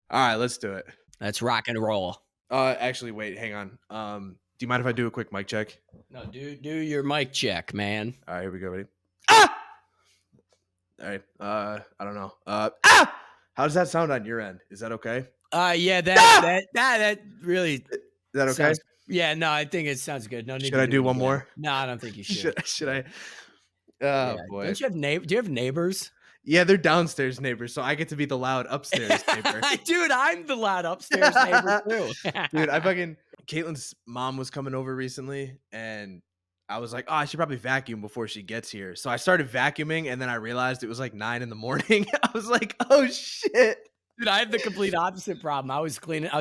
All right, let's do it. Let's rock and roll. Actually, wait, hang on. Do you mind if I do a quick mic check? No, do your mic check, man. All right, here we go. Ready? Ah! All right. I don't know. How does that sound on your end? Is that okay? Yeah, Ah! that really Is that okay? sounds. Yeah, no, I think it sounds good. No need Should to I do do it one again. more? No, I don't think you should. Should I? Yeah. Oh boy. Don't you have Do you have neighbors? Yeah, they're downstairs neighbors, so I get to be the loud upstairs neighbor. Dude, I'm the loud upstairs neighbor too. Dude, Caitlin's mom was coming over recently, and I was like, "Oh, I should probably vacuum before she gets here." So I started vacuuming, and then I realized it was like 9 in the morning. I was like, "Oh shit." Dude, I have the complete opposite problem. I was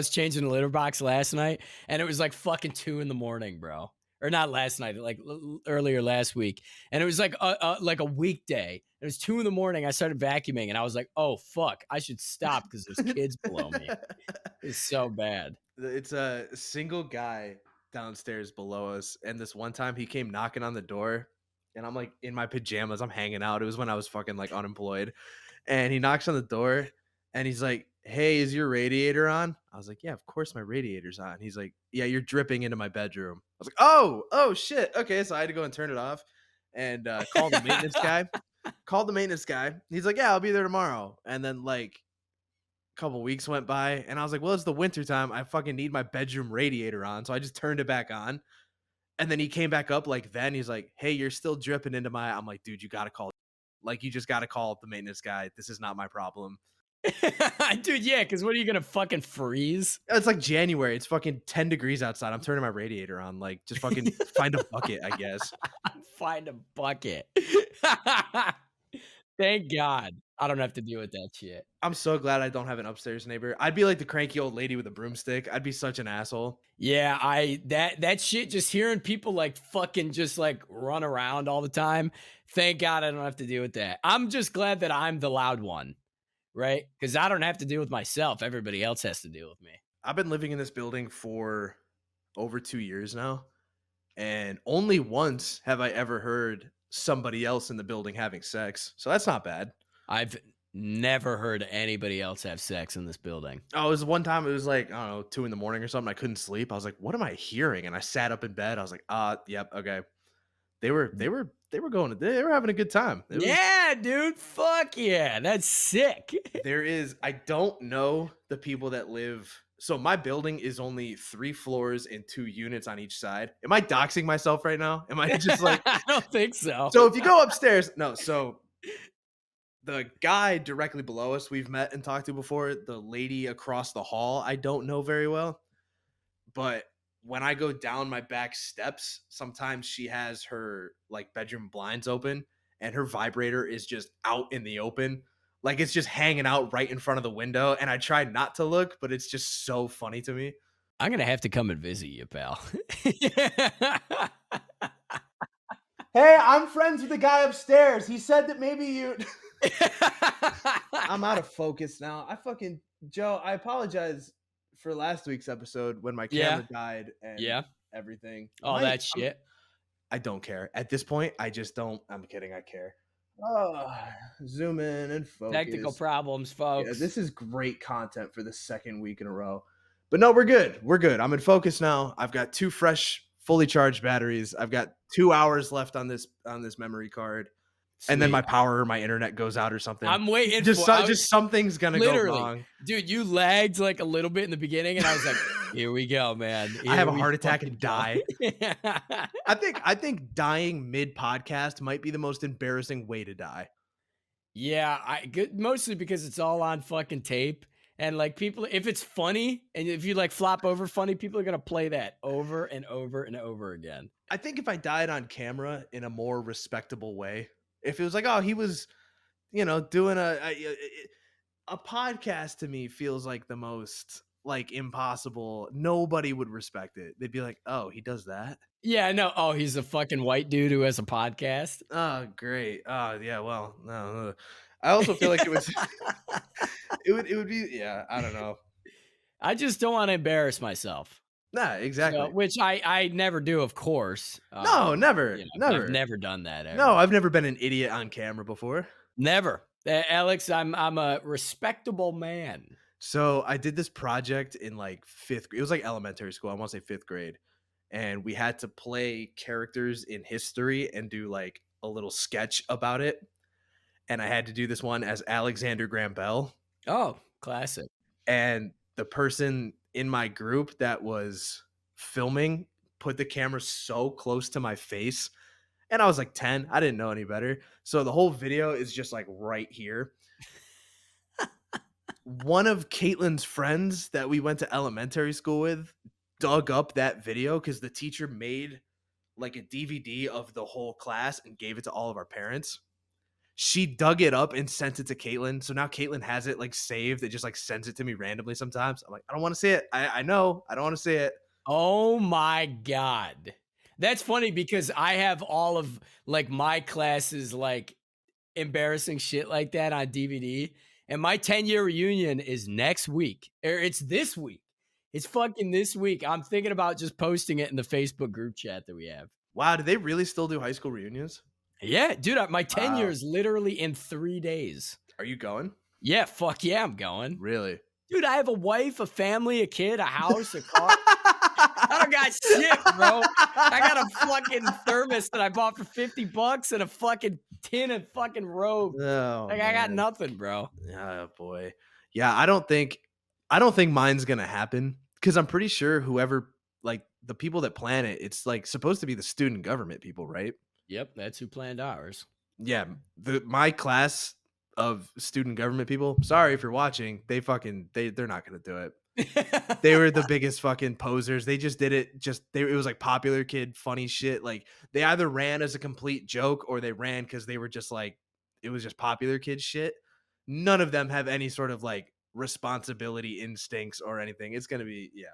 changing the litter box last night, and it was like fucking 2 in the morning, bro. Or not last night, like earlier last week. And it was like a weekday. It was 2 in the morning. I started vacuuming, and I was like, oh fuck, I should stop because there's kids below me. It's so bad. It's a single guy downstairs below us, and this one time he came knocking on the door, and I'm like in my pajamas, I'm hanging out. It was when I was fucking like unemployed, and he knocks on the door, and he's like, "Hey, is your radiator on?" I was like, "Yeah, of course my radiator's on." He's like, "Yeah, you're dripping into my bedroom." I was like, "Oh shit, okay." So I had to go and turn it off, and call the maintenance guy. Called the maintenance guy. He's like, "Yeah, I'll be there tomorrow." And then like couple weeks went by, and I was like, "Well, it's the winter time. I fucking need my bedroom radiator on." So I just turned it back on. And then he came back up like then he's like, "Hey, you're still dripping into my." I'm like, "Dude, you got to call like you just got to call the maintenance guy. This is not my problem." Dude, yeah, because what are you gonna fucking freeze? It's like January. It's fucking 10 degrees outside. I'm turning my radiator on. Like just fucking find a bucket, I guess. Find a bucket. Thank God I don't have to deal with that shit. I'm so glad I don't have an upstairs neighbor. I'd be like the cranky old lady with a broomstick. I'd be such an asshole. Yeah, that shit, just hearing people like fucking just like run around all the time. Thank God I don't have to deal with that. I'm just glad that I'm the loud one, right? Because I don't have to deal with myself. Everybody else has to deal with me. I've been living in this building for over 2 years now. And only once have I ever heard somebody else in the building having sex. So that's not bad. I've never heard anybody else have sex in this building. Oh, it was one time it was like, I don't know, 2 in the morning or something. I couldn't sleep. I was like, what am I hearing? And I sat up in bed. I was like, yep, okay. They were having a good time. It was Yeah, dude. Fuck yeah. That's sick. I don't know the people that live. So my building is only 3 floors and 2 units on each side. Am I doxing myself right now? Am I just like I don't think so. so if you go upstairs, no, so the guy directly below us we've met and talked to before. The lady across the hall I don't know very well, but when I go down my back steps, sometimes she has her like bedroom blinds open and her vibrator is just out in the open. Like it's just hanging out right in front of the window. And I try not to look, but it's just so funny to me. I'm gonna have to come and visit you, pal. Hey, I'm friends with the guy upstairs. He said that maybe you. I'm out of focus now. Joe, I apologize for last week's episode when my Yeah. camera died and Yeah. everything. All that shit. I don't care. At this point, I just don't. I'm kidding. I care. Oh, zoom in and focus. Technical problems, folks. Yeah, this is great content for the second week in a row. But no, we're good. We're good. I'm in focus now. I've got 2 fresh, fully charged batteries. I've got 2 hours left on this memory card. Sweet. And then my internet goes out or something. I'm waiting. Just something's gonna go wrong. Dude, you lagged like a little bit in the beginning, and I was like, "Here we go, man." I have a heart attack and die. I think dying mid podcast might be the most embarrassing way to die. Yeah, mostly because it's all on fucking tape, and like people, if it's funny, and if you like flop over funny, people are gonna play that over and over and over again. I think if I died on camera in a more respectable way, if it was like, oh, he was, doing a podcast, to me feels like the most like impossible. Nobody would respect it. They'd be like, oh, he does that. Yeah, no. Oh, he's a fucking white dude who has a podcast. Oh, great. Oh, yeah. Well, no. I also feel like it was. it would be. Yeah, I don't know. I just don't want to embarrass myself. Nah, exactly. So, which I never do, of course. No, never, never. I've never done that. Ever. No, I've never been an idiot on camera before. Never, Alex. I'm a respectable man. So I did this project in like fifth grade. It was like elementary school. I want to say fifth grade. And we had to play characters in history and do like a little sketch about it. And I had to do this one as Alexander Graham Bell. Oh, classic. And the person in my group that was filming put the camera so close to my face. And I was like 10. I didn't know any better. So the whole video is just like right here. One of Caitlin's friends that we went to elementary school with dug up that video because the teacher made like a DVD of the whole class and gave it to all of our parents. She dug it up and sent it to Caitlin. So now Caitlin has it like saved. It just like sends it to me randomly sometimes. I'm like, I don't want to see it. I know. I don't want to see it. Oh my god. That's funny because I have all of like my classes like embarrassing shit like that on DVD. And my 10-year reunion is next week. Or it's this week. It's fucking this week. I'm thinking about just posting it in the Facebook group chat that we have. Wow. Do they really still do high school reunions? Yeah, dude, my 10 Wow. years literally in 3 days. Are you going? Yeah, fuck yeah, I'm going. Really? Dude, I have a wife, a family, a kid, a house, a car. I don't got shit, bro. I got a fucking thermos that I bought for $50 and a fucking tin of fucking Rogue. Oh, Like I got man. nothing, bro. Oh boy. Yeah, I don't think mine's gonna happen because I'm pretty sure whoever like the people that plan it, it's like supposed to be the student government people, right? Yep, that's who planned ours. Yeah, my class of student government people. Sorry if you're watching. They're not gonna do it. They were the biggest fucking posers. They just did it. It was like popular kid funny shit. Like they either ran as a complete joke or they ran because they were just like it was just popular kid shit. None of them have any sort of like responsibility instincts or anything. It's gonna be yeah.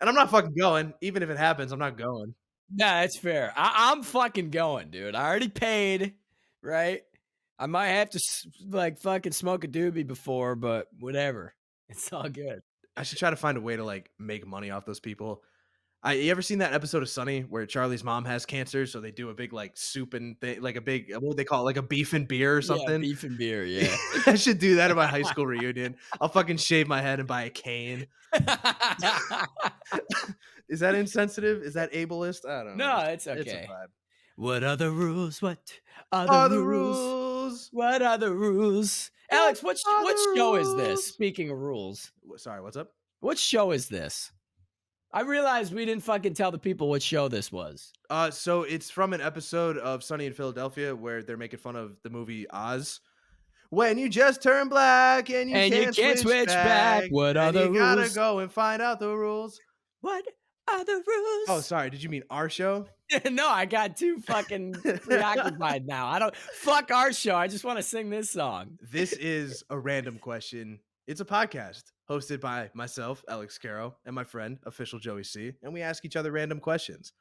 And I'm not fucking going. Even if it happens, I'm not going. Nah, that's fair. I'm fucking going, dude. I already paid, right? I might have to like fucking smoke a doobie before, but whatever. It's all good. I should try to find a way to like make money off those people. You ever seen that episode of Sunny where Charlie's mom has cancer, so they do a big like soup and thing, like a big what would they call it, like a beef and beer or Yeah, something? beef and beer, yeah. I should do that at my high school reunion. I'll fucking shave my head and buy a cane. Is that insensitive? Is that ableist? I don't know. No, it's It's a okay. vibe. What are the rules? What are the Are the rules? rules? What are the rules? What Alex, are what the show is this? rules? Speaking of rules, Sorry, what's up? what show is this? I realized we didn't fucking tell the people what show this was. So it's from an episode of Sunny in Philadelphia where they're making fun of the movie Oz. When you just turn black and you And you can't can't switch switch back. back, What are and the you gotta rules? go and find out the rules. What are the Oh, rules? sorry. Did you mean our show? No, I got too fucking preoccupied now. I don't fuck our show. I just want to sing this song. This is a random question. It's a podcast hosted by myself, Elex Caro, and my friend, official Joey C. And we ask each other random questions.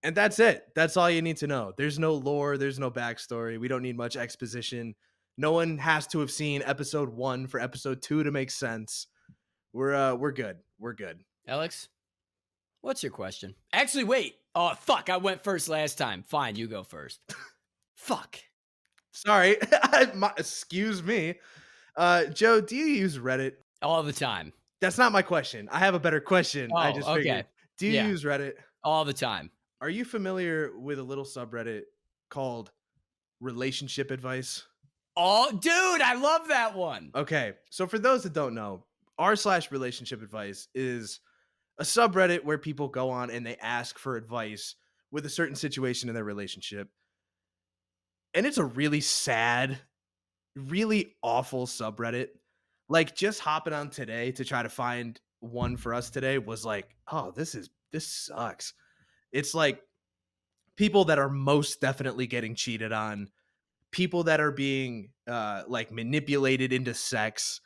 And that's it. That's all you need to know. There's no lore, there's no backstory. We don't need much exposition. No one has to have seen episode 1 for episode 2 to make sense. We're good. We're good. Alex, what's your question? Actually, wait. Oh, fuck. I went first last time. Fine, you go first. Fuck. Sorry. Excuse me. Joe, do you use Reddit? All the time. That's not my question. I have a better question. I Oh, just okay. figured. Do you Yeah. use Reddit? All the time. Are you familiar with a little subreddit called relationship advice? Oh, dude, I love that one. Okay. So for those that don't know, r/relationship advice is a subreddit where people go on and they ask for advice with a certain situation in their relationship. And it's a really sad, really awful subreddit. Like just hopping on today to try to find one for us today was like, oh, this sucks. It's like people that are most definitely getting cheated on, people that are being like manipulated into sex,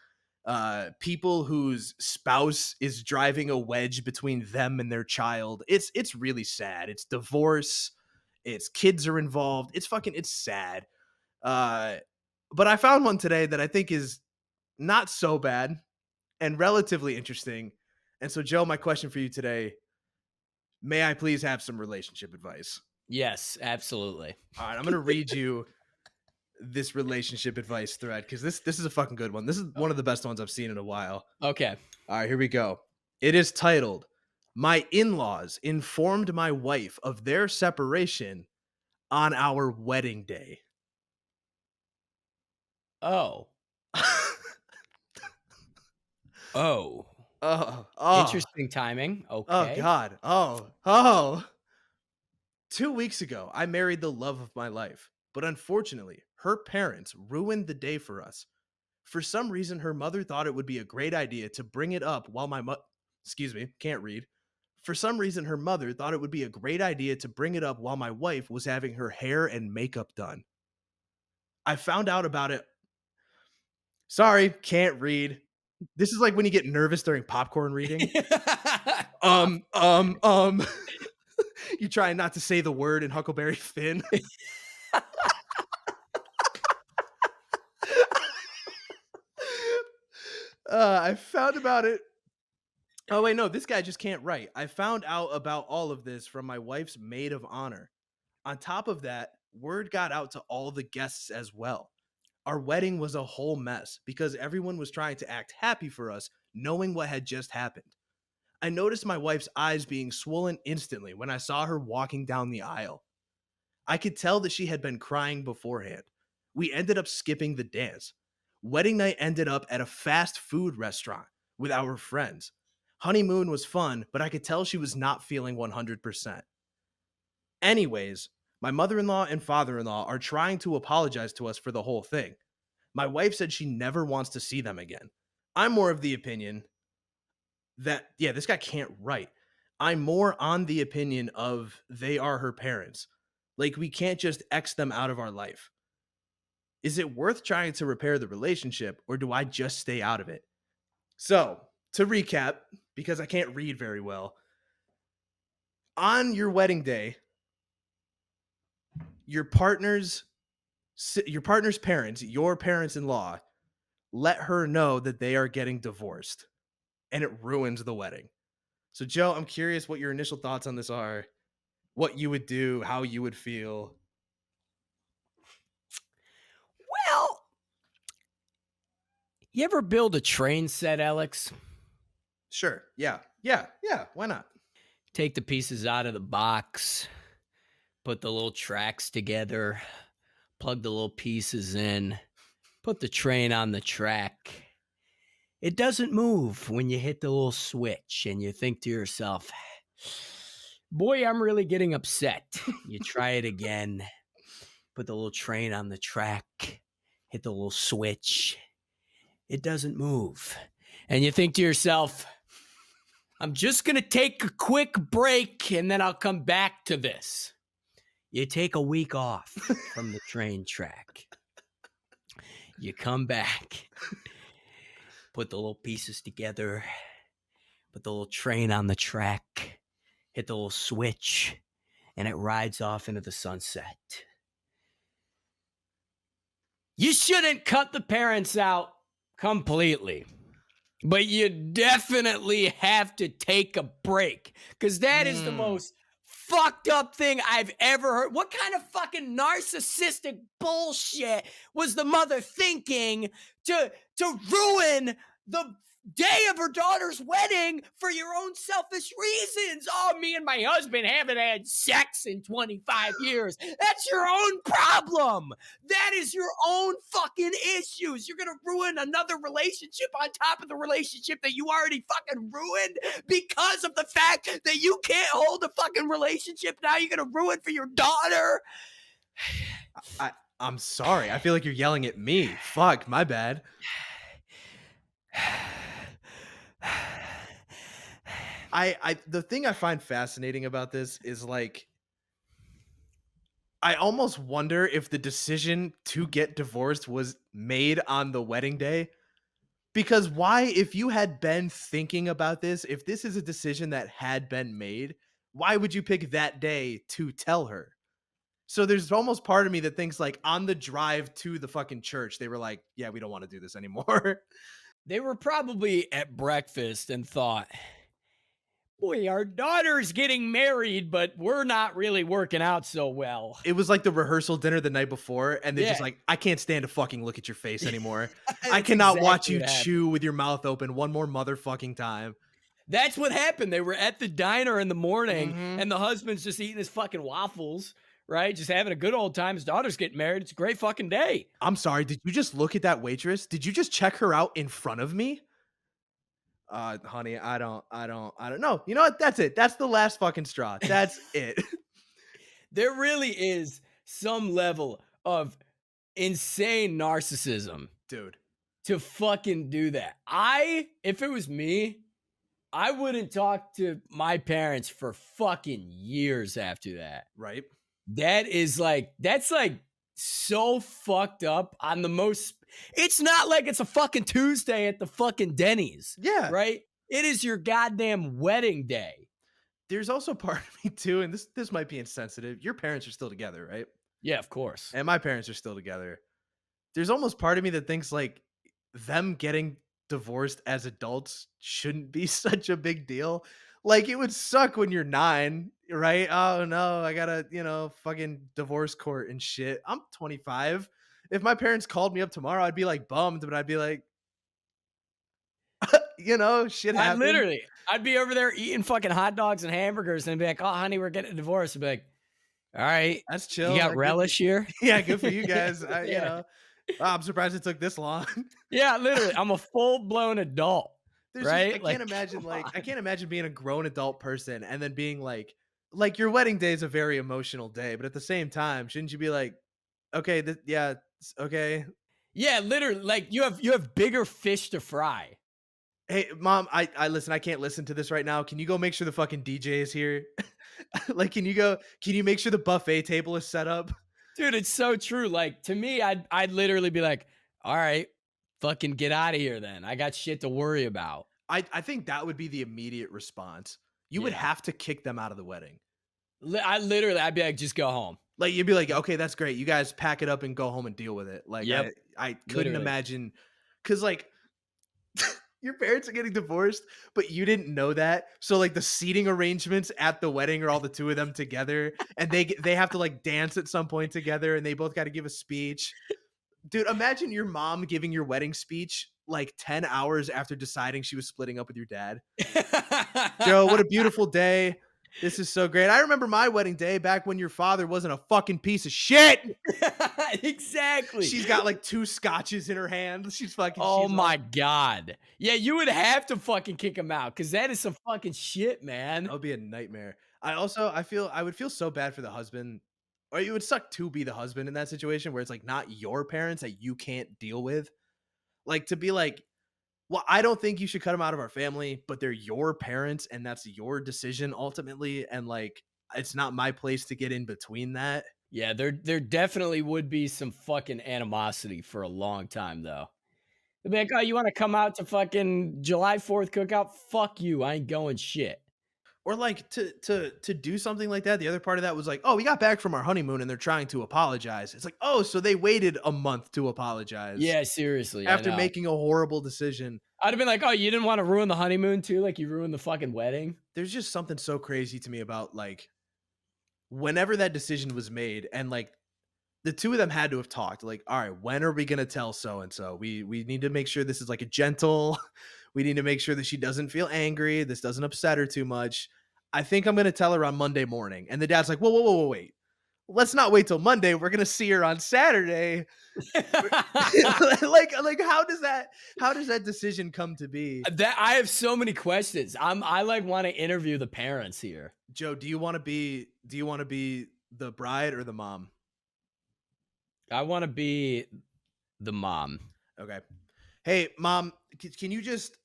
people whose spouse is driving a wedge between them and their child. It's really sad. It's divorce, it's kids are involved. It's sad. But I found one today that I think is not so bad and relatively interesting. And so, Joe, my question for you today, may I please have some relationship advice? Yes, absolutely. All right, I'm going to read you this relationship advice thread because this is a fucking good one. This is one of the best ones I've seen in a while. Okay. All right, here we go. It is titled, "My in-laws informed my wife of their separation on our wedding day." Oh. Oh. Oh, oh, Interesting timing. oh Okay. God. Oh, oh. 2 weeks ago, I married the love of my life, but unfortunately, her parents ruined the day for us. For some reason, her mother thought it would be a great idea to bring it up while excuse me, can't read. For some reason, her mother thought it would be a great idea to bring it up while my wife was having her hair and makeup done. I found out about it. Sorry, can't read. This is like when you get nervous during popcorn reading. Pop. Um, um, um. You try not to say the word in Huckleberry Finn. I found about it. Oh, wait, no, this guy just can't write. I found out about all of this from my wife's maid of honor. On top of that, word got out to all the guests as well. Our wedding was a whole mess because everyone was trying to act happy for us, knowing what had just happened. I noticed my wife's eyes being swollen instantly when I saw her walking down the aisle. I could tell that she had been crying beforehand. We ended up skipping the dance. Wedding night ended up at a fast food restaurant with our friends. Honeymoon was fun, but I could tell she was not feeling 100%. Anyways, my mother in law and father in law are trying to apologize to us for the whole thing. My wife said she never wants to see them again. I'm more of the opinion that, yeah, this guy can't write. I'm more on the opinion of they are her parents. Like, we can't just X them out of our life. Is it worth trying to repair the relationship or do I just stay out of it? So, to recap, because I can't read very well, on your wedding day, your partner's your partner's parents, your parents-in-law, let her know that they are getting divorced and it ruins the wedding. So, Joe, I'm curious what your initial thoughts on this are, what you would do, how you would feel. Well, you ever build a train set, Alex? Sure. Yeah. Yeah. Yeah. Why not? Take the pieces out of the box, put the little tracks together, plug the little pieces in, put the train on the track. It doesn't move when you hit the little switch and you think to yourself, boy, I'm really getting upset. You try it again, put the little train on the track, hit the little switch. It doesn't move. And you think to yourself, I'm just going to take a quick break and then I'll come back to this. You take a week off from the train track. You come back, put the little pieces together, put the little train on the track, hit the little switch, and it rides off into the sunset. You shouldn't cut the parents out completely, but you definitely have to take a break because that is the Mm. most fucked up thing I've ever heard. What kind of fucking narcissistic bullshit was the mother thinking to ruin the day of her daughter's wedding for your own selfish reasons? Oh, me and my husband haven't had sex in 25 years. That's your own problem. That is your own fucking issues. You're gonna ruin another relationship on top of the relationship that you already fucking ruined because of the fact that you can't hold a fucking relationship. Now you're gonna ruin for your daughter. I'm sorry. I feel like you're yelling at me. Fuck, my bad. I the thing I find fascinating about this is like I almost wonder if the decision to get divorced was made on the wedding day. Because why, if you had been thinking about this, if this is a decision that had been made, why would you pick that day to tell her? So there's almost part of me that thinks like on the drive to the fucking church, they were like, yeah, we don't want to do this anymore. They were probably at breakfast and thought, boy, our daughter's getting married, but we're not really working out so well. It was like the rehearsal dinner the night before, and they're Yeah, just like, "I can't stand to fucking look at your face anymore. I that's cannot watch exactly you what happened. chew with your mouth open one more motherfucking time." That's what happened. They were at the diner in the morning, Mhm. and the husband's just eating his fucking waffles, right? Just having a good old time. His daughter's getting married. It's a great fucking day. I'm sorry, did you just look at that waitress? Did you just check her out in front of me? Honey, I don't know. You know what? That's it. That's the last fucking straw. That's it. There really is some level of insane narcissism Dude, to fucking do that. If it was me, I wouldn't talk to my parents for fucking years after that. right? That's like so fucked up on the most. It's not like it's a fucking Tuesday at the fucking Denny's, Yeah. right? It is your goddamn wedding day. There's also part of me too, and this might be insensitive. Your parents are still together, right? Yeah, of course. And my parents are still together. There's almost part of me that thinks like them getting divorced as adults shouldn't be such a big deal. Like it would suck when you're 9, right? Oh no, I gotta, fucking divorce court and shit. I'm 25. If my parents called me up tomorrow, I'd be like bummed, but I'd be like, shit happened. I'd be over there eating fucking hot dogs and hamburgers and be like, "Oh, honey, we're getting a divorce." I'd be like, "All right, That's you chill. got relish here?" Yeah, good for you guys. Yeah. I'm surprised it took this long. Yeah, literally, I'm a full-blown adult, There's just I right? can't Like, imagine come like I on. can't imagine being a grown adult person and then being like your wedding day is a very emotional day, but at the same time, shouldn't you be like, okay, yeah, okay. Yeah, literally, like, you have bigger fish to fry. Hey, mom, I listen, I can't listen to this right now. Can you go make sure the fucking DJ is here? Like, can you make sure the buffet table is set up? Dude, it's so true. Like, to me, I'd literally be like, "All right, fucking get out of here then. I got shit to worry about." I think that would be the immediate response. You would Yeah. have to kick them out of the wedding. I'd be like, "Just go home." Like, you'd be like, "Okay, that's great. You guys pack it up and go home and deal with it." Like, I Yep, I couldn't literally. imagine, because like, your parents are getting divorced, but you didn't know that. So, like, the seating arrangements at the wedding are all the 2 of them together, and they have to, like, dance at some point together, and they both gotta give a speech. Dude, imagine your mom giving your wedding speech, like, 10 hours after deciding she was splitting up with your dad. "Joe, what a beautiful day. This is so great. I remember my wedding day back when your father wasn't a fucking piece of shit." Exactly. She's got like 2 scotches in her hand. Oh She's all my god. Yeah, you would have to fucking kick him out because that is some fucking shit, man. that would be a nightmare. I would feel so bad for the husband, or it would suck to be the husband in that situation where it's like not your parents that you can't deal with. Like to be like, "Well, I don't think you should cut them out of our family, but they're your parents and that's your decision ultimately, and like it's not my place to get in between that." Yeah, there definitely would be some fucking animosity for a long time though. They'd be like, "Oh, you wanna come out to fucking July 4th cookout? Fuck you, I ain't going shit." Or like to do something like that. The other part of that was like, "Oh, we got back from our honeymoon and they're trying to apologize." It's like, "Oh, so they waited a month to apologize Yeah, seriously, I after know. making a horrible decision." I'd have been like, "Oh, you didn't wanna ruin the honeymoon too, like you ruined the fucking wedding?" There's just something so crazy to me about like whenever that decision was made, and like the 2 of them had to have talked like, "All right, when are we going to tell so and so? We need to make sure this is like a gentle we need to make sure that she doesn't feel angry, this doesn't upset her too much. I think I'm going to tell her on Monday morning." And the dad's like, "Whoa, whoa, whoa, whoa, wait. Let's not wait till Monday. We're going to see her on Saturday." Like how does that decision come to be? That I have so many questions. I like want to interview the parents here. Joe, do you want to be the bride or the mom? I want to be the mom. Okay. Hey, mom, can you just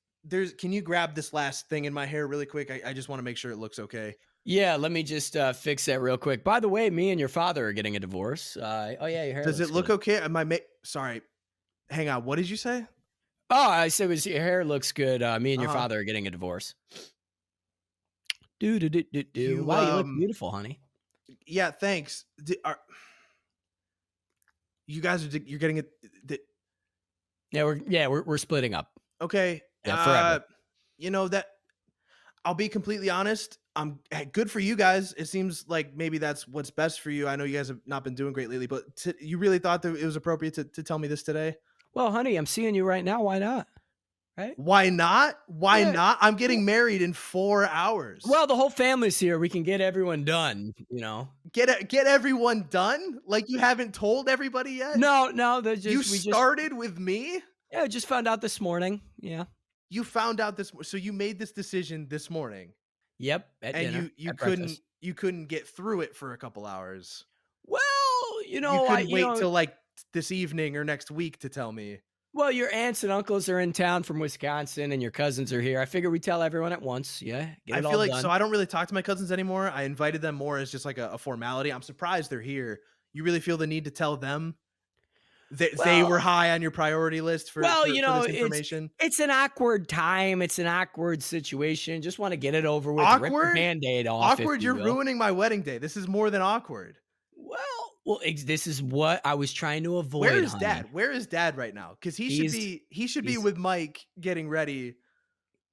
can you grab this last thing in my hair really quick? I just want to make sure it looks okay. Yeah, let me just fix that real quick. By the way, me and your father are getting a divorce. Oh yeah, your hair Does it looks look good. okay? Am I sorry. Hang on. What did you say? Oh, I said was your hair looks good. Me and your Uh-huh. father are getting a divorce. Do do do do do. You Wow, you look beautiful, honey. yeah, thanks. You guys you're getting it Yeah, we're splitting up. okay. Yeah, forever. You know that I'll be completely honest. Good for you guys. It seems like maybe that's what's best for you. I know you guys have not been doing great lately, but you really thought that it was appropriate to tell me this today? Well, honey, I'm seeing you right now. Why not? Right? Why not? Why Yeah. not? I'm w- getting married in 4 hours. Well, the whole family's here. We can get everyone done, you know. Get everyone done? Like you haven't told everybody yet? No, no, they're You just we just started with me? yeah, just found out this morning. Yeah. You found out so you made this decision this morning Yep, at and dinner, you at couldn't breakfast. you couldn't get through it for a couple hours. Well, You couldn't wait till like this evening or next week to tell me. well, your aunts and uncles are in town from Wisconsin and your cousins are here. I figure we tell everyone at once. Yeah, get I it feel all like so done. I don't really talk to my cousins anymore. I invited them more as just like a formality. I'm surprised they're here. You really feel the need to tell them that they were Well, high on your priority list for this it's information? it's an awkward time. It's an awkward situation. Just want to get it over with. Rip the Awkward? band-aid off, if Awkward, you you're will. ruining my wedding day. This is more than awkward. This is what I was trying to Where avoid, is honey. dad? Where is dad right now? Because He's he should be he's with Mike getting ready.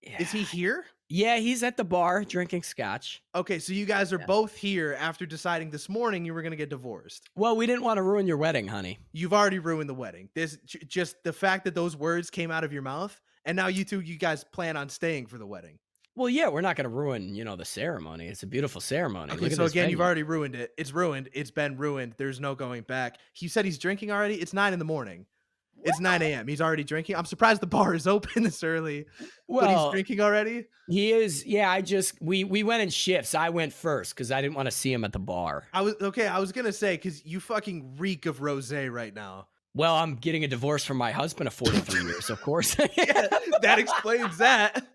Is yeah. he here? Yeah, he's at the bar drinking scotch. Okay, so you guys are Yeah. both here after deciding this morning you were gonna get divorced. Well, we didn't want to ruin your wedding, honey. You've already ruined the wedding. This just the fact that those words came out of your mouth, and now you guys plan on staying for the wedding. Well, yeah, we're not gonna ruin, the ceremony. It's a beautiful ceremony. Okay, Look at so this again, you've venue. already ruined it. It's ruined. It's been ruined. There's no going back. He said he's drinking already. It's 9 in the morning. It's 9 a.m. He's already drinking. I'm surprised the bar is open this early, but he's Well, drinking already. he is. Yeah, we went in shifts. I went first because I didn't want to see him at the bar. I was gonna say because you fucking reek of rosé right now. Well, I'm getting a divorce from my husband of 43 years, of course. Yeah, that explains that.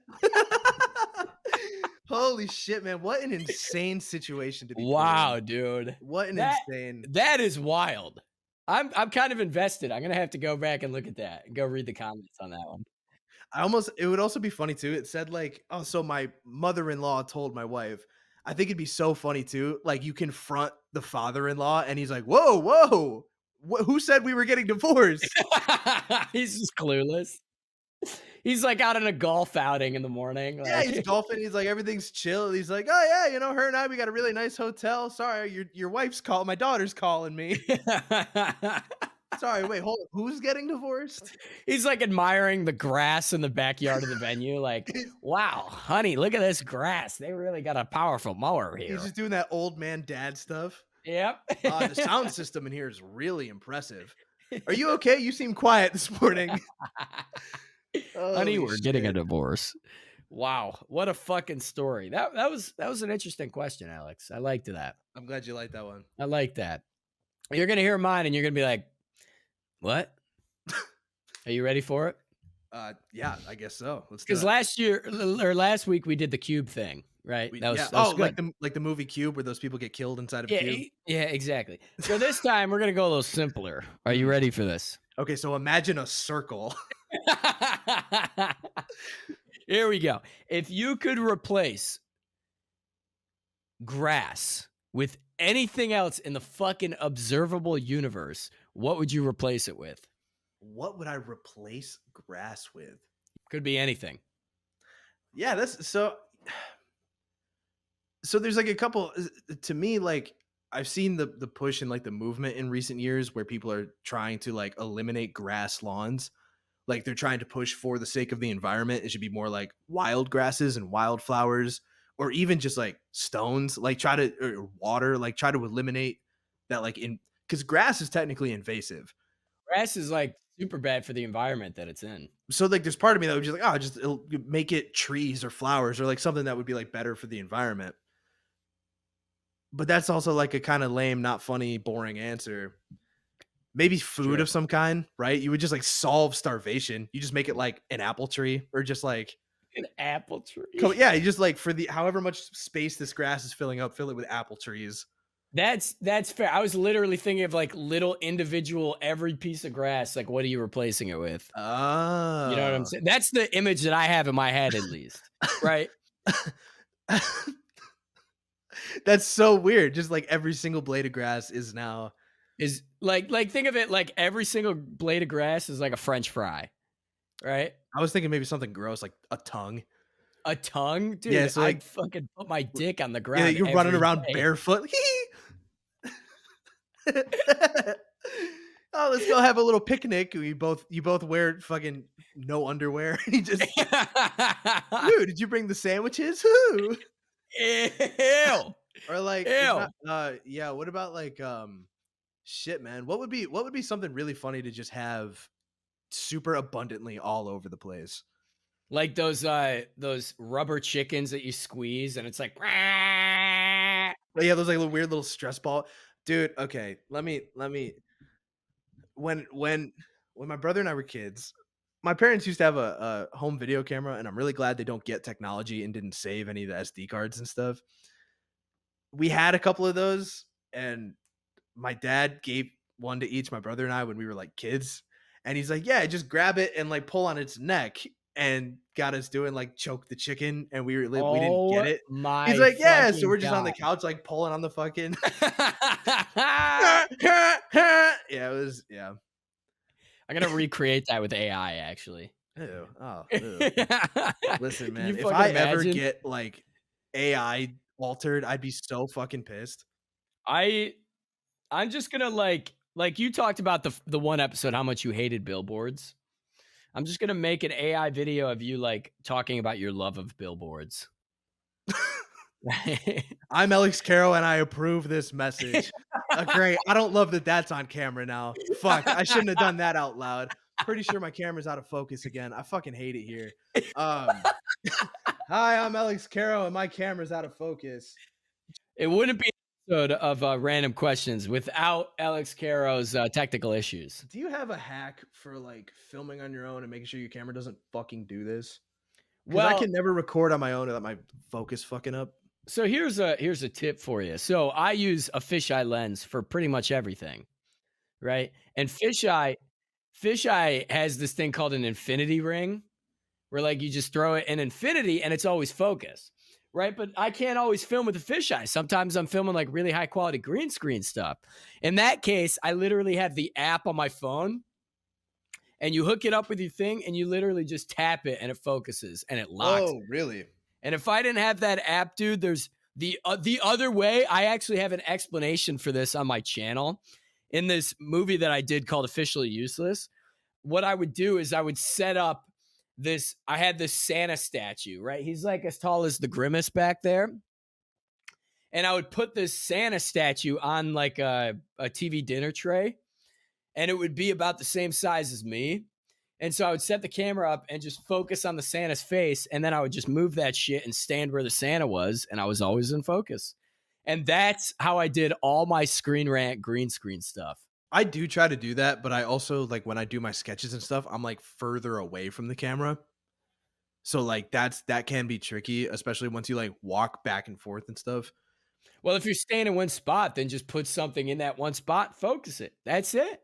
Holy shit, man! What an insane situation to be put in. Wow, dude. What an That insane. that is wild. I'm kind of invested. I'm gonna have to go back and look at that and go read the comments on that one. It would also be funny too. It said like, oh, so my mother-in-law told my wife. I think it'd be so funny too. Like you confront the father-in-law and he's like, whoa, whoa. Who said we were getting divorced? He's just clueless. He's like out on a golf outing in the morning. Yeah, he's Like golfing. He's like, everything's chill. He's like, oh yeah, her and I, we got a really nice hotel. Sorry, your wife's calling. My daughter's calling me. Sorry, wait, hold on. Who's getting divorced? he's like admiring the grass in the backyard of the venue. Like, wow, honey, look at this grass. They really got a powerful mower He's here. just doing that old man dad stuff. Yep. The sound system in here is really impressive. Are you okay? You seem quiet this morning. Honey, Holy we're getting a shit. divorce. Wow, what a fucking story. That was an interesting question, Alex. I liked that. I'm glad you like that one. I like that. You're gonna hear mine and you're gonna be like, what? Are you ready for it? Yeah, I guess so. Let's do Because it. last week we did the cube thing, right? We, That yeah. was that was Oh, good. like the movie Cube where those people get killed inside of a Yeah, cube. yeah, exactly. So this time we're gonna go a little simpler. Are you Mhm. ready for this? Okay, so imagine a circle. Here we go. If you could replace grass with anything else in the fucking observable universe, what would you replace it with? What would I replace grass with? Could be anything. Yeah, that's so there's like a couple to me like I've seen the push and like the movement in recent years where people are trying to like eliminate grass lawns. Like they're trying to push for the sake of the environment. It should be more like wild grasses and wildflowers or even just like stones, like try to or water, like try to eliminate that like in because grass is technically invasive. Grass is like super bad for the environment that it's in. So like there's part of me that would just like, oh, just it'll make it trees or flowers or like something that would be like better for the environment. But that's also like a kind of lame, not funny, boring answer. Maybe food Sure. of some kind, right? You would just like solve starvation. You just make it like an apple tree or just like An apple tree. yeah, you just like for the however much space this grass is filling up, fill it with apple trees. That's fair. I was literally thinking of like little individual every piece of grass. Like, what are you replacing it with? You know what I'm Oh. saying? That's the image that I have in my head, at least. Right? That's so weird. Just like every single blade of grass is now Is like think of it like every single blade of grass is like a French fry, right? I was thinking maybe something gross like a tongue. A tongue? Yeah, Dude, so, I'd like, fucking put my dick on the yeah, ground you're running every around day. barefoot. Oh, let's go have a little picnic. You both wear fucking no underwear. You just, "Ooh, did you bring the sandwiches? Ooh." Ew. Or, like, it's not Ew. yeah, what about, like, shit, man, what would be something really funny to just have super abundantly all over the place? Like those rubber chickens that you squeeze and it's like Oh, yeah, those, like, little weird little stress ball. Dude, okay, let me when my brother and I were kids, my parents used to have a home video camera, and I'm really glad they don't get technology and didn't save any of the SD cards and stuff. We had a couple of those, and my dad gave one to each my brother and I when we were, like, kids, and he's like, "Yeah, just grab it and, like, pull on its neck," and got us doing, like, choke the chicken, and we didn't get oh it. He's my like, "Yeah," so fucking we're just on the god. couch, like, pulling on the fucking yeah, it was yeah. I'm gonna recreate that with AI actually. Ew, oh, ew. Can Listen, you man, if fucking I ever imagine? get, like, AI altered, I'd be so fucking pissed. I I'm just gonna like you talked about the one episode how much you hated billboards. I'm just gonna make an AI video of you like talking about your love of billboards. I'm Elex Caro, and I approve this message. Great. I don't love that that's on camera now. Fuck, I shouldn't have done that out loud. Pretty sure my camera's out of focus again. I fucking hate it here. Um, "Hi, I'm Elex Caro, and my camera's out of focus." It wouldn't be an episode of random questions without Alex Caro's technical issues. Do you have a hack for, like, filming on your own and making sure your camera doesn't fucking do this? Because I Well, can never record on my own without my focus fucking up. so here's a tip for you. So I use a fisheye lens for pretty much everything, right? And fisheye has this thing called an infinity ring, where like you just throw it in infinity and it's always focused, right? But I can't always film with a fisheye. Sometimes I'm filming like really high quality green screen stuff. In that case, I literally have the app on my phone and you hook it up with your thing and you literally just tap it and it focuses and it locks Oh, it. really? And if I didn't have that app, dude, there's the other way. I actually have an explanation for this on my channel in this movie that I did called Officially Useless. What I would do is I would set up this. I had this Santa statue, right? He's like as tall as the Grimace back there. And I would put this Santa statue on like a TV dinner tray, and it would be about the same size as me. And so I would set the camera up and just focus on the Santa's face. And then I would just move that shit and stand where the Santa was. And I was always in focus. And that's how I did all my Screen Rant green screen stuff. I do try to do that, but I also, like, when I do my sketches and stuff, I'm, like, further away from the camera. So, like, that can be tricky, especially once you, like, walk back and forth and stuff. Well, if you're staying in one spot, then just put something in that one spot, focus it. That's it.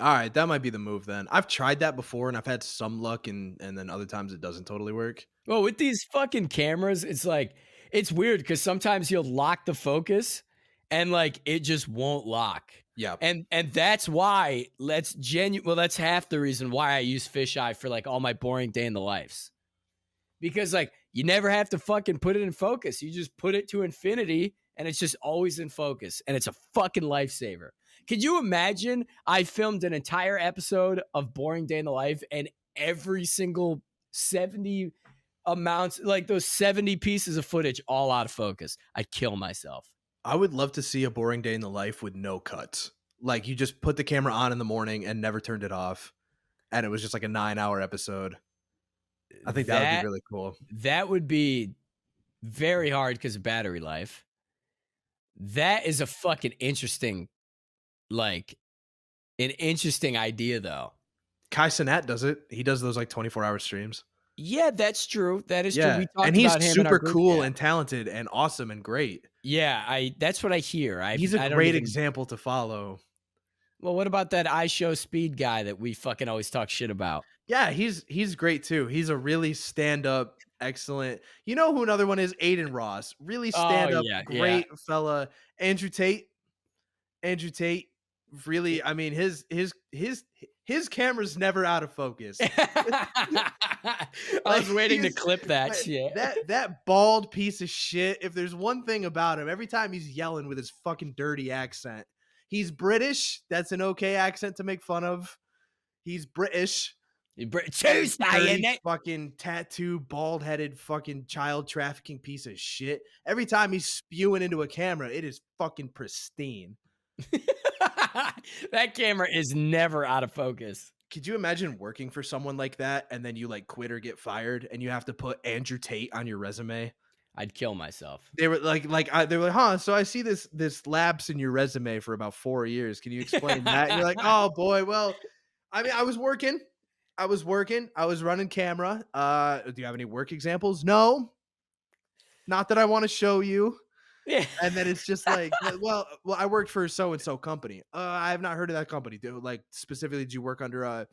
Alright, that might be the move then. I've tried that before, and I've had some luck, and then other times it doesn't totally work. Well, with these fucking cameras, it's like, it's weird because sometimes you'll lock the focus and like it just won't lock. Yeah. And that's why that's half the reason why I use fisheye for like all my boring day in the lives. Because like you never have to fucking put it in focus. You just put it to infinity and it's just always in focus and it's a fucking lifesaver. Could you imagine I filmed an entire episode of Boring Day in the Life and every single 70 amounts, like those 70 pieces of footage all out of focus? I'd kill myself. I would love to see a boring day in the life with no cuts. Like, you just put the camera on in the morning and never turned it off, and it was just like a 9-hour episode. I think that would be That really cool. that would be very hard because of battery life. That is a fucking interesting, like an interesting idea though. Kai Cenat does it. He does those, like, 24-hour streams. Yeah, that's true. That is true. Yeah, We and talked he's about him in our super group cool chat. and talented and awesome and great. Yeah, I that's what I hear. He's a I don't great even. example to follow. Well, what about that I Show Speed guy that we fucking always talk shit about? Yeah, he's great too. He's a really stand-up, excellent. You know who another one is? Aiden Ross. Really Oh stand-up, yeah, yeah. great fella. Andrew Tate. Andrew Tate, really, I mean, his his camera's never out of focus. I Like was waiting to he's clip that like, shit. that bald piece of shit. If there's one thing about him, every time he's yelling with his fucking dirty accent, he's British. That's an okay accent to make fun of. He's British. And Tuesday, dirty isn't it? fucking tattoo, bald headed fucking child trafficking piece of shit. Every time he's spewing into a camera, it is fucking pristine. That camera is never out of focus. Could you imagine working for someone like that and then you like quit or get fired and you have to put Andrew Tate on your resume? I'd kill myself. They were they were like, huh? So I see this lapse in your resume for about 4 years. Can you explain that? And you're like, oh boy, well, I mean, I was working, I was running camera. Do you have any work examples? No, not that I want to show you. Yeah. And then it's just like, well, I worked for so and so company. I have not heard of that company. Like specifically, did you work under a?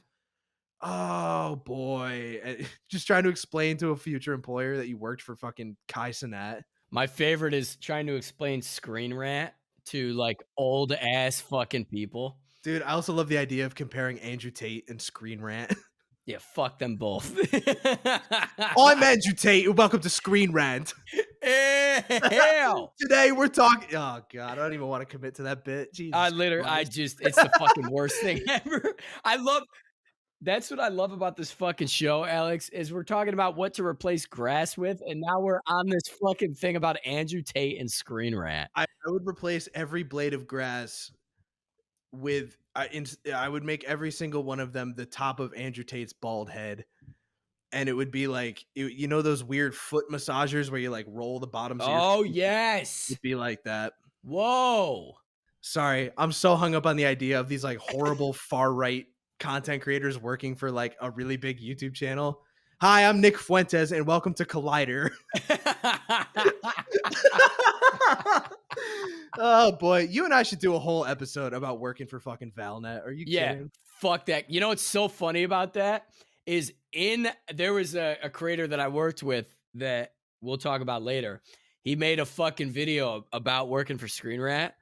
Oh boy, just trying to explain to a future employer that you worked for fucking Kai Cenat. My favorite is trying to explain Screen Rant to like old ass fucking people. Dude, I also love the idea of comparing Andrew Tate and Screen Rant. Yeah, fuck them both. I'm Andrew Tate, and welcome to Screen Rant. Hell. Today we're talking. Oh god, I don't even want to commit to that bit. Jesus Christ. It's the fucking worst thing ever. That's what I love about this fucking show, Alex, is we're talking about what to replace grass with, and now we're on this fucking thing about Andrew Tate and Screen Rant. I would replace every blade of grass with I would make every single one of them the top of Andrew Tate's bald head, and it would be like you know those weird foot massagers where you like roll the bottoms. Oh of your feet? yes. It'd be like that. Whoa. Sorry, I'm so hung up on the idea of these like horrible far right content creators working for like a really big YouTube channel. Hi, I'm Nick Fuentes, and welcome to Collider. Oh boy, you and I should do a whole episode about working for fucking Valnet. Are you kidding? Fuck that. You know what's so funny about that is there was a creator that I worked with that we'll talk about later. He made a fucking video about working for Screen Rant,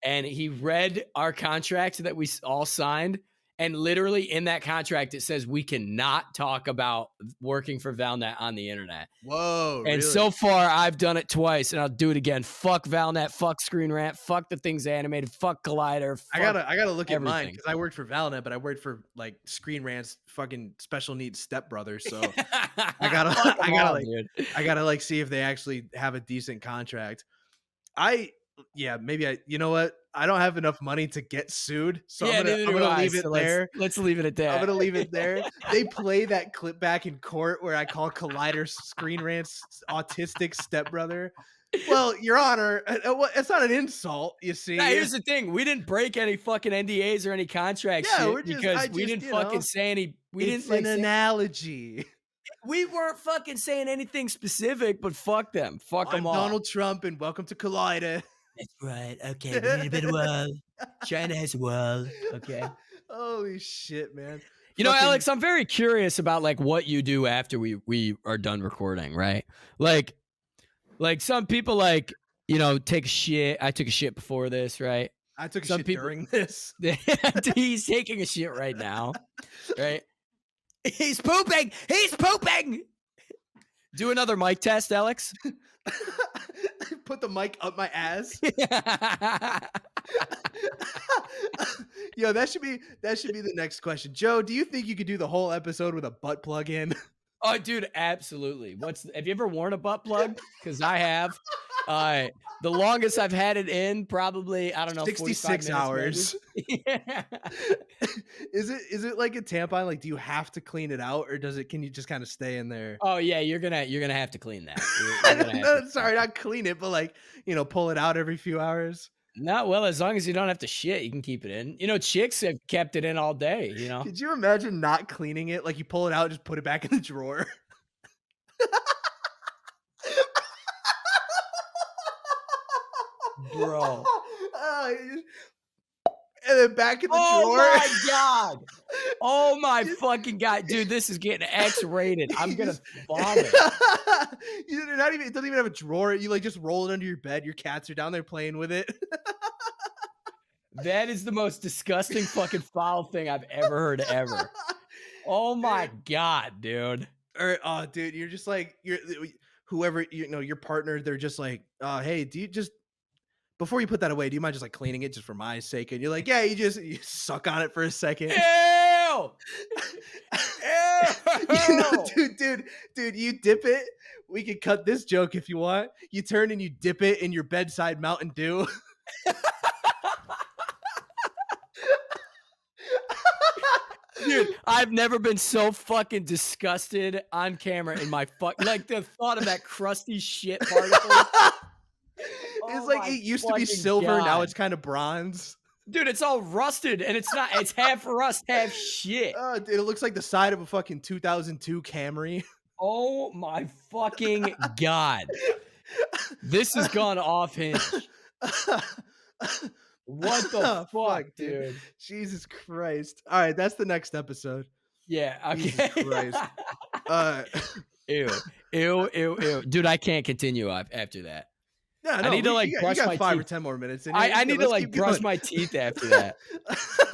and he read our contract that we all signed. And literally in that contract, it says we cannot talk about working for Valnet on the internet. Whoa. And really? so far, I've done it twice, and I'll do it again. Fuck Valnet, fuck Screen Rant, fuck the things animated, fuck Collider. Fuck I gotta look everything. at mine because I worked for Valnet, but I worked for like Screen Rant's fucking special needs stepbrother. So I gotta like see if they actually have a decent contract. You know what? I don't have enough money to get sued, so I'm gonna leave it there. Let's leave it at that. I'm gonna leave it there. They play that clip back in court where I call Collider Screen Rant's autistic stepbrother. Well, Your Honor, it's not an insult. You see, Now, here's the thing: we didn't break any fucking NDAs or any contract shit because we didn't fucking say any. We didn't like an analogy. We weren't fucking saying anything specific, but fuck them. Fuck them all. Donald Trump, and welcome to Collider. That's right. Okay, we need a bit of wall. China has a wall. Okay. Holy shit, man. You know, Alex, I'm very curious about like what you do after we are done recording, right? Like some people like, you know, take a shit. I took a shit before this, right? I took a shit during this. He's taking a shit right now, right? He's pooping. He's pooping. Do another mic test, Alex. Put the mic up my ass. Yo, that should be the next question. Joe, do you think you could do the whole episode with a butt plug in? Oh, dude, absolutely. Have you ever worn a butt plug? Because I have. The longest I've had it in, probably, I don't know, 66 hours. Yeah. Is it like a tampon? Like, do you have to clean it out, or can you just kind of stay in there? Oh yeah, you're gonna have to clean that. Sorry, not clean it, but like, you know, pull it out every few hours. Not well, as long as you don't have to shit, you can keep it in. You know, chicks have kept it in all day, you know. Could you imagine not cleaning it? Like, you pull it out, just put it back in the drawer. Bro. And then back in the drawer. Oh my god. Oh my fucking god. Dude, this is getting X-rated. I'm gonna vomit. It doesn't even have a drawer. You like just roll it under your bed. Your cats are down there playing with it. That is the most disgusting fucking foul thing I've ever heard ever. Oh my Dude, god, dude. or oh, dude, you're just like whoever your partner. They're just like, hey, do you just before you put that away, do you mind just like cleaning it just for my sake? And you're like, yeah, you suck on it for a second. Ew! Ew! Dude, you dip it. We can cut this joke if you want. You turn and you dip it in your bedside Mountain Dew. Dude, I've never been so fucking disgusted on camera in my like the thought of that crusty shit particles. It's Oh like my it used to be fucking silver, now god. it's kind of bronze. Dude, it's all rusted and it's not, it's half rust, half shit. Dude, it looks like the side of a fucking 2002 Camry. Oh my fucking god. This has gone off hinge. What the Oh, fuck, fuck, dude. dude? Jesus Christ. All right, that's the next episode. Yeah, Jesus okay. Christ. Uh, Ew. Ew, ew, ew. Dude, I can't continue after that. yeah, I no, need to, like, you brush got my 5 or teeth. 10 more minutes in here. I need to, Let's like, keep brush going. my teeth after that.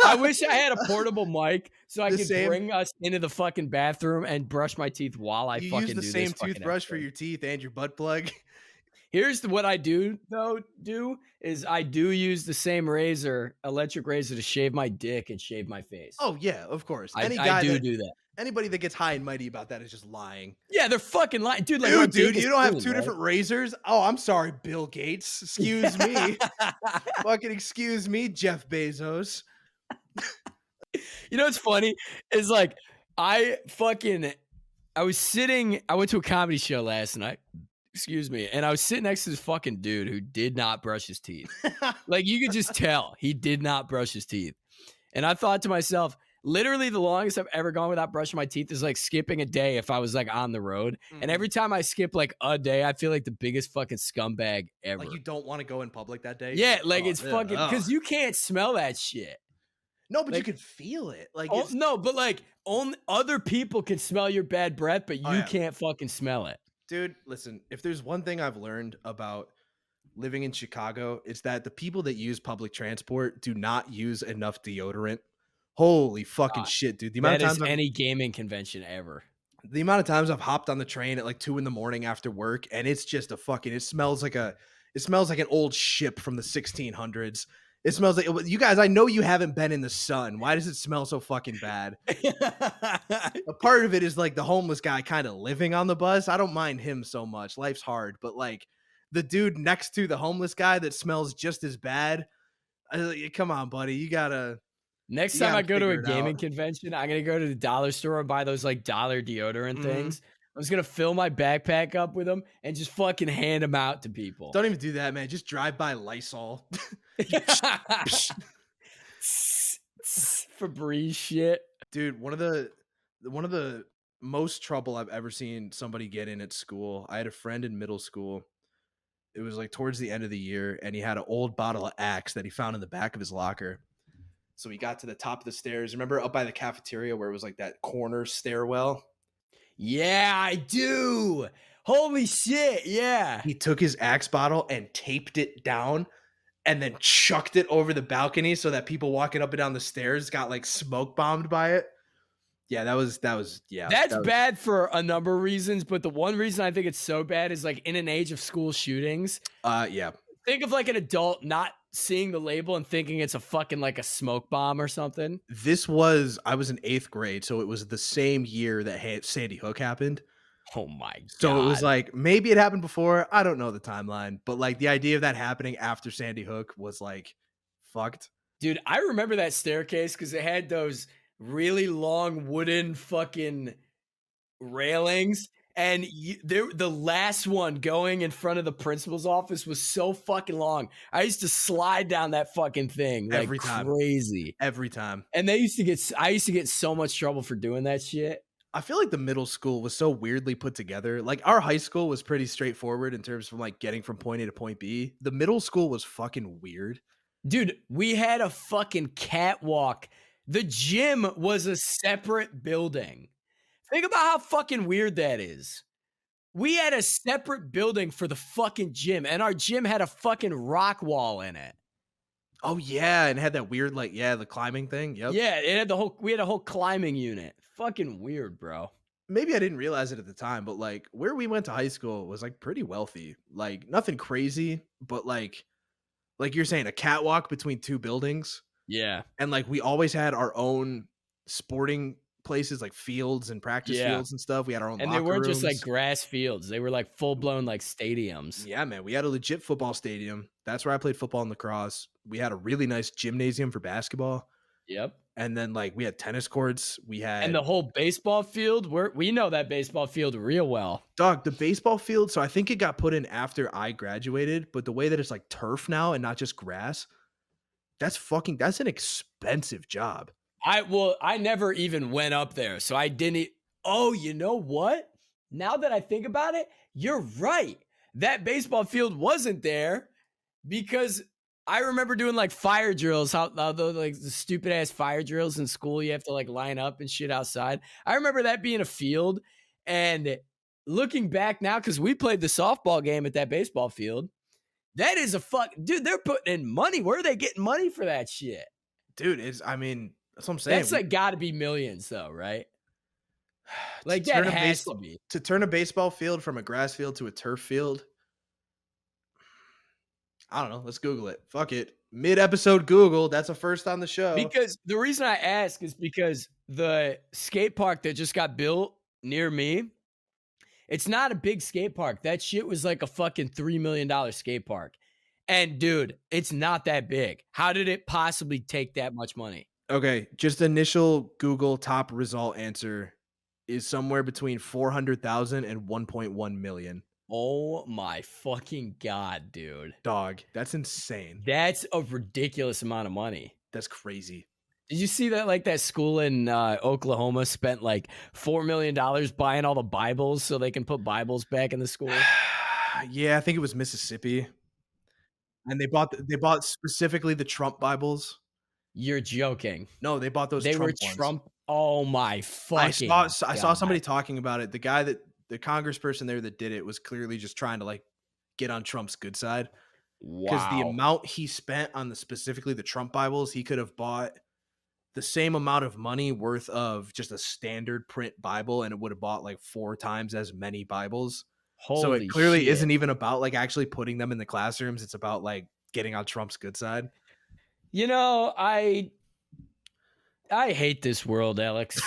I wish I had a portable mic so I The could same. bring us into the fucking bathroom and brush my teeth while I You use fucking the do this same fucking toothbrush for episode. your teeth and your butt plug. Here's what I do though, is I do use the same razor, electric razor, to shave my dick and shave my face. Oh yeah, of course. I do that. Anybody that gets high and mighty about that is just lying. Yeah, they're fucking lying. Dude, like my Dude, dick is you don't have clean, 2 right? different razors? Oh, I'm sorry, Bill Gates. Excuse me. Fucking excuse me, Jeff Bezos. You know what's funny is like I went to a comedy show last night. Excuse me. And I was sitting next to this fucking dude who did not brush his teeth. Like you could just tell he did not brush his teeth. And I thought to myself, literally the longest I've ever gone without brushing my teeth is like skipping a day if I was like on the road. And Mhm. every time I skip like a day, I feel like the biggest fucking scumbag ever. Like you don't want to go in public that day. Yeah, like Oh, it's yeah, fucking ugh. because you can't smell that shit. No, but you Like, could feel it. Like oh it's no, but like only other people can smell your bad breath, but oh you yeah. can't fucking smell it. Dude, listen, if there's one thing I've learned about living in Chicago, it's that the people that use public transport do not use enough deodorant. Holy fucking Uh, shit, dude. that is any gaming convention ever. The amount of times I've hopped on the train at like 2 in the morning after work, and it's just a fucking it smells like an old ship from the 1600s. It smells like you guys, I know you haven't been in the sun. Why does it smell so fucking bad? A part of it is like the homeless guy kind of living on the bus. I don't mind him so much. Life's hard, but like the dude next to the homeless guy that smells just as bad. Come on, buddy. Next You time I gotta go to a figure it gaming out. convention, I'm gonna go to the dollar store and buy those like dollar deodorant Mhm. things. I'm just gonna fill my backpack up with them and just fucking hand them out to people. Don't even do that, man. Just drive by Lysol. Febreze shit. Dude, one of the most trouble I've ever seen somebody get in at school. I had a friend in middle school. It was like towards the end of the year, and he had an old bottle of Axe that he found in the back of his locker. So he got to the top of the stairs. Remember up by the cafeteria where it was like that corner stairwell? Yeah, I do. Holy shit, yeah. He took his Axe bottle and taped it down and then chucked it over the balcony so that people walking up and down the stairs got like smoke bombed by it. Yeah, That's that was bad for a number of reasons, but the one reason I think it's so bad is like in an age of school shootings, yeah. think of like an adult not seeing the label and thinking it's a fucking like a smoke bomb or something. I was in 8th grade, so it was the same year that Sandy Hook happened. Oh my So it was god. like maybe it happened before. I don't know the timeline, but like the idea of that happening after Sandy Hook was like fucked. Dude, I remember that staircase because it had those really long wooden fucking railings. And the last one going in front of the principal's office was so fucking long. I used to slide down that fucking thing like Every time. crazy. Every time. And I used to get so much trouble for doing that shit. I feel like the middle school was so weirdly put together. Like our high school was pretty straightforward in terms of like getting from point A to point B. The middle school was fucking weird. Dude, we had a fucking catwalk. The gym was a separate building. Think about how fucking weird that is. We had a separate building for the fucking gym, and our gym had a fucking rock wall in it. Oh, yeah, and it had that weird, like yeah, the climbing thing, yep. Yeah, it had the whole we had a whole climbing unit. Fucking weird, bro. Maybe I didn't realize it at the time, but, like, where we went to high school was, like, pretty wealthy. Like, nothing crazy, but, like you're saying, a catwalk between 2 buildings, Yeah. and, like, we always had our own sporting places, like fields and practice Yeah. fields and stuff. We had our own And they locker weren't just like rooms. grass fields. They were like full blown like stadiums. Yeah, man, we had a legit football stadium. That's where I played football and lacrosse. We had a really nice gymnasium for basketball, Yep. and then, like, we had tennis courts. We And had the whole baseball field, we know that baseball field real well. dog, the baseball field, so I think it got put in after I graduated, but the way that it's, like, turf now and not just grass, that's an expensive job. I never even went up there. So I didn't oh, you know what? Now that I think about it, you're right. That baseball field wasn't there because I remember doing like fire drills, how like the stupid ass fire drills in school, you have to like line up and shit outside. I remember that being a field. And looking back now, because we played the softball game at that baseball field, that is a fuck, dude. They're putting in money. Where are they getting money for that shit? Dude, it's I mean, that's what I'm saying. That's We like got to be millions, though, right? to Like that turn a has to baseball be to turn a baseball field from a grass field to a turf field, I don't know, let's Google it. Fuck it. Mid-episode Google, that's a first on the show. because the reason I ask is because the skate park that just got built near me, it's not a big skate park. That shit was like a fucking $3 million skate park. And dude, it's not that big. How did it possibly take that much money? Okay, just initial Google top result answer is somewhere between 400,000 and 1.1 million. Oh my fucking God, dude. Dog, that's insane. That's a ridiculous amount of money. That's crazy. Did you see that? Like that school in Oklahoma spent like $4 million buying all the Bibles so they can put Bibles back in the school. Yeah, I think it was Mississippi, and they bought specifically the Trump Bibles. You're joking. No, they bought those They were Trump ones. Trump. Oh my fucking I saw God. somebody talking about it. The guy that the congressperson there that did it was clearly just trying to, like, get on Trump's good side, because the Wow. amount he spent on specifically the Trump Bibles, he could have bought the same amount of money worth of just a standard print Bible, and it would have bought like 4 times as many Bibles. So it Holy clearly shit. isn't even about, like, actually putting them in the classrooms, it's about, like, getting on Trump's good side. You know, I hate this world, Alex.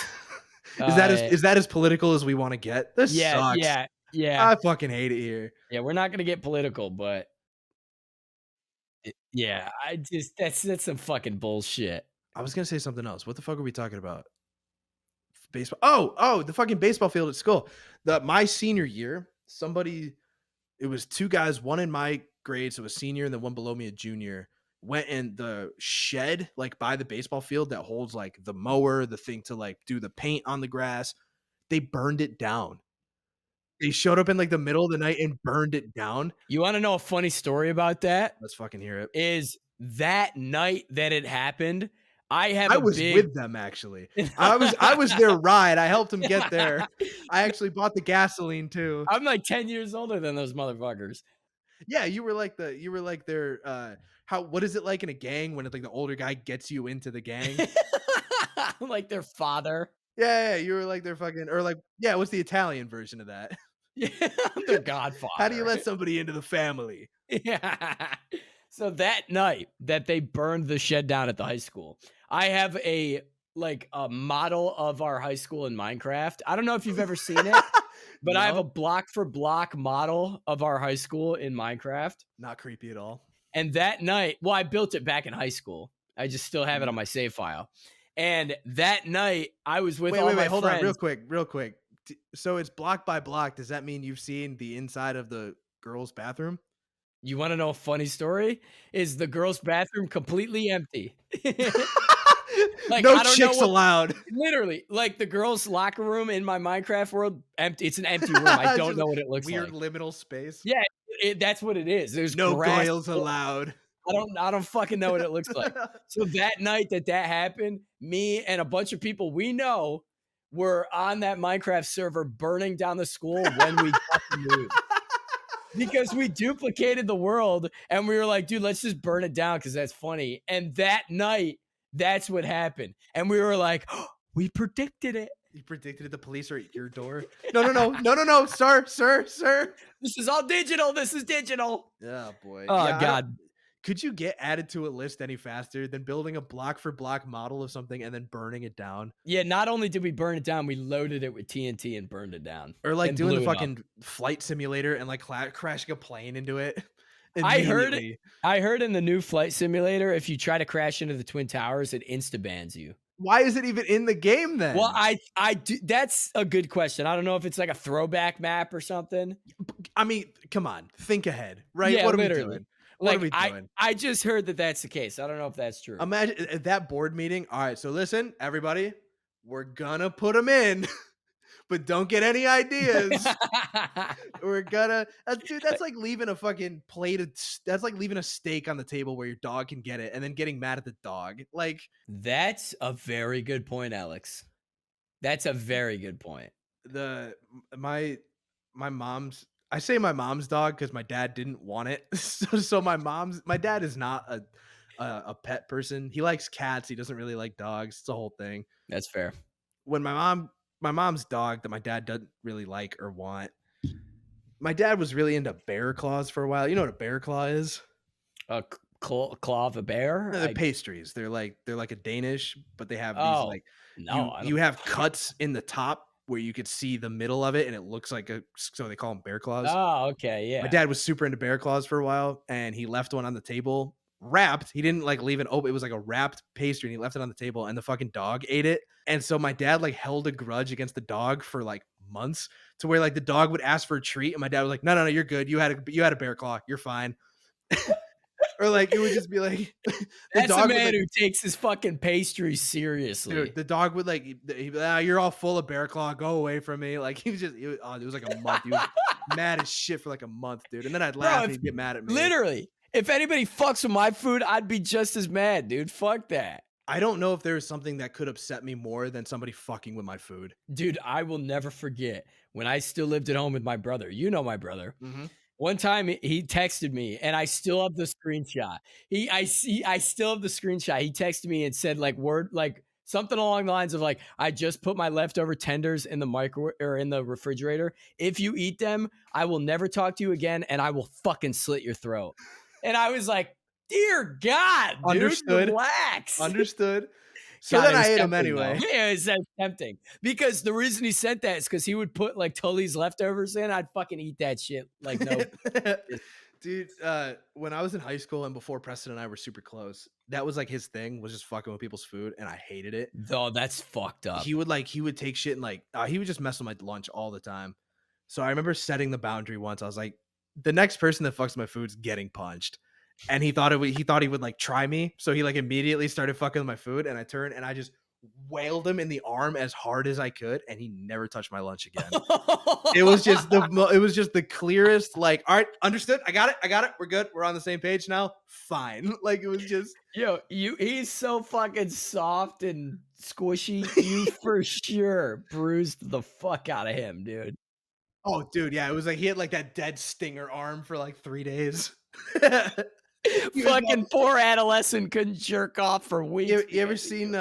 Is that as political as we wanna get? This Yeah, sucks. yeah, yeah. I fucking hate it here. Yeah, we're not gonna get political, but yeah, I just that's some fucking bullshit. I was gonna say something else. What the fuck are we talking about? Baseball. Oh, the fucking baseball field at school. My senior year, somebody it was 2 guys, one in my grade, so a senior, and then one below me, a junior, went in the shed, like, by the baseball field that holds, like, the mower, the thing to, like, do the paint on the grass. They burned it down. They showed up in, like, the middle of the night and burned it down. You wanna know a funny story about that? Let's fucking hear it. Is that night that it happened, I have I a was big with them, actually. I was their ride. I helped them get there. I actually bought the gasoline too. I'm like 10 years older than those motherfuckers. Yeah, you were like their, how what is it like in a gang when it's, like, the older guy gets you into the gang? I'm like their father. Yeah, you were like their fucking or like yeah, what's the Italian version of that? Yeah, I'm their How do you godfather. let somebody into the family? Yeah. So that night that they burned the shed down at the high school, I have a model of our high school in Minecraft. I don't know if you've ever seen it, but I have a No, block for block model of our high school in Minecraft. not creepy at all. And that night, well, I built it back in high school. I just still have it on Mm. my save file. And that night, I was with Wait, all wait, my wait, hold on, friends. real quick. So it's block by block. Does that mean you've seen the inside of the girls' bathroom? You wanna know a funny story? Is the girls' bathroom completely empty. Like, No I don't know chicks what allowed. literally, like, the girls' locker room in my Minecraft world, empty. It's an empty room. I don't Just know what it looks weird like. liminal space. Yeah, that's what it is. There's No grass. goyles allowed. I don't fucking know what it looks like. So that night that happened, me and a bunch of people we know were on that Minecraft server burning down the school when we got the news. because we duplicated the world and we were like, dude, let's just burn it down because that's funny. And that night, that's what happened. And we were like, oh, we predicted it. You predicted the police are at your door. No, no, no, no, no, no, sir, sir, sir. This is all digital. This is digital. Oh boy. Oh Yeah, I don't. God. Could you get added to a list any faster than building a block for block model of something and then burning it down? Yeah, not only did we burn it down, we loaded it with TNT and burned it down Or like and doing the blew it up. fucking flight simulator and like crashing a plane into it I heard immediately. I heard in the new flight simulator, if you try to crash into the Twin Towers, it insta bans you. Why is it even in the game Well, then? I do, that's a good question. I don't know if it's like a throwback map or something. I mean, come on, think ahead, right? Yeah, What are we literally. doing? What are Like we doing? I just heard that that's the case. I don't know if that's true. Imagine at that board meeting. All right, so listen, everybody, we're gonna put them in, but don't get any ideas. We're gonna, dude. That's like leaving a fucking plate of. That's like leaving a steak on the table where your dog can get it, and then getting mad at the dog. Like That's a very good point, Alex. That's a very good point. the my my mom's. I say my mom's dog because my dad didn't want it. So my dad is not a pet person. He likes cats. He doesn't really like dogs. It's a whole thing. That's fair. When my mom's dog that my dad doesn't really like or want. My dad was really into bear claws for a while. You know what a bear claw is? A claw of a bear? They're pastries. They're like a Danish, but they have these Oh, like no, you I you don't have cuts in the top where you could see the middle of it, and it looks like a so they call them bear claws. Oh, okay, My yeah. dad was super into bear claws for a while, and he left one on the table wrapped. He didn't like leave it open. It was like a wrapped pastry, and he left it on the table, and the fucking dog ate it. And so my dad like held a grudge against the dog for like months to where like the dog would ask for a treat, and my dad was like, "No, no, no, you're good. You had a bear claw. You're fine." Or like it would just be like the That's a dog would man like who takes his fucking pastries seriously. dude, the dog would like you're all full of bear claw. Go away from me. Like it was like a month. He was mad as shit for like a month, dude. And then I'd Bro, laugh and if he'd get mad at me. literally, if anybody fucks with my food, I'd be just as mad, dude. Fuck that. I don't know if there was something that could upset me more than somebody fucking with my food. Dude, I will never forget when I still lived at home with my brother. You know my brother. Mhm. One time he texted me and I still have the screenshot. I still have the screenshot. He texted me and said like something along the lines of like, I just put my leftover tenders in the microwave or in the refrigerator. If you eat them, I will never talk to you again and I will fucking slit your throat. And I was like, dear God, dude, Understood. relax. Understood. So God, then it was I ate them tempting, though. anyway. Yeah, it was tempting because the reason he sent that is because he would put like Tully's leftovers in. I'd fucking eat that shit like no. Dude, when I was in high school and before Preston and I were super close, that was like his thing was just fucking with people's food, and I hated it. Oh, that's fucked up. He would take shit and like he would just mess with my lunch all the time. So I remember setting the boundary once. I was like, the next person that fucks with my food's getting punched. And he thought he would like try me. So he like immediately started fucking with my food, and I turned and I just wailed him in the arm as hard as I could, and he never touched my lunch again. It was just the clearest like, all right, understood. I got it. We're good. We're on the same page now. Fine. Like it was just Yo, he's so fucking soft and squishy. You for sure bruised the fuck out of him, dude. oh dude, yeah, it was like he had like that dead stinger arm for like 3 days. He was Fucking poor adolescent couldn't jerk off for weeks. you ever seen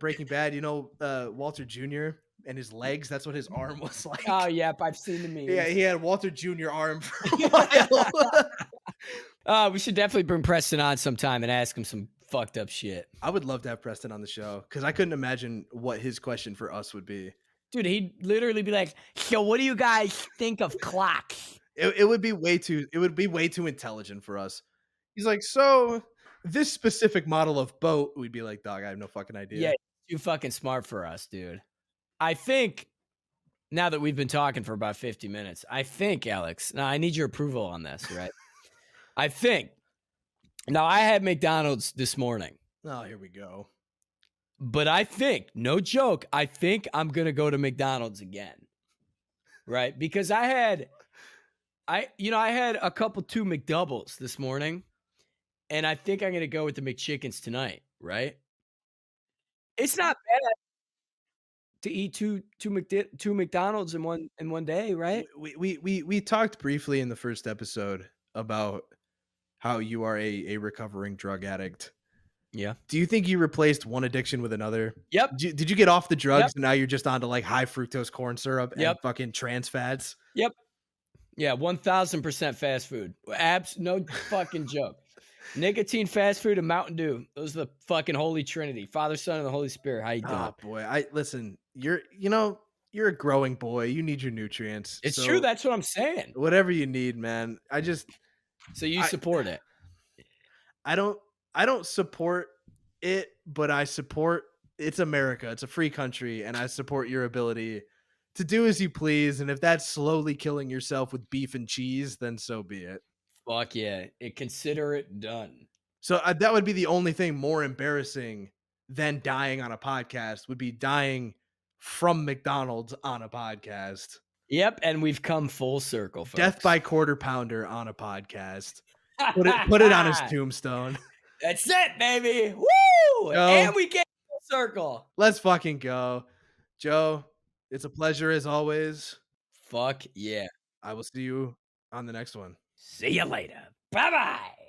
Breaking Bad? You know Walter Jr. and his legs? That's what his arm was like. Oh, yep, I've seen the Yeah, memes. he had Walter Jr. arm for a while. We should definitely bring Preston on sometime and ask him some fucked up shit. I would love to have Preston on the show because I couldn't imagine what his question for us would be. Dude, he'd literally be like, so what do you guys think of clocks? It would be way too intelligent for us. He's like, so this specific model of boat, we'd be like, dog, I have no fucking Yeah, idea. too fucking smart for us, dude. I think now that we've been talking for about 50 minutes, I think, Alex, now I need your approval on this, right? I think. Now I had McDonald's this morning, Oh, here we go. but I think, no joke, I think I'm gonna go to McDonald's again. Right? Because I had a couple 2 McDoubles this morning, and I think I'm gonna go with the McChickens tonight, right? It's not bad. to eat two McDonald's in one day, right? We talked briefly in the first episode about how you are a recovering drug addict. Yeah. Do you think you replaced one addiction with another? Yep. Did you get off the Yep. drugs and now you're just onto, like, high fructose corn syrup and Yep. fucking trans fats? Yep. Yeah, 1000% fast food. No fucking joke. Nicotine, fast food, and Mountain Dew. Those are the fucking holy trinity. Father, Son, and the Holy Spirit. How you doing? Oh, boy. I listen, you're a growing boy, you need your nutrients, It's true, so that's what I'm saying. whatever you need, man. So you I support it. I don't I don't support it, but I support it's America. It's a free country, and I support your ability to do as you please. And if that's slowly killing yourself with beef and cheese, then so be it. Fuck yeah. Consider it done. So that would be the only thing more embarrassing than dying on a podcast would be dying from McDonald's on a podcast. Yep, and we've come full circle, Death folks. by quarter pounder on a podcast. Put it on his tombstone. That's it, baby. Woo! Joe, And we get full circle. let's fucking go. Joe, it's a pleasure as always. Fuck yeah. I will see you on the next one. See you later. Bye bye.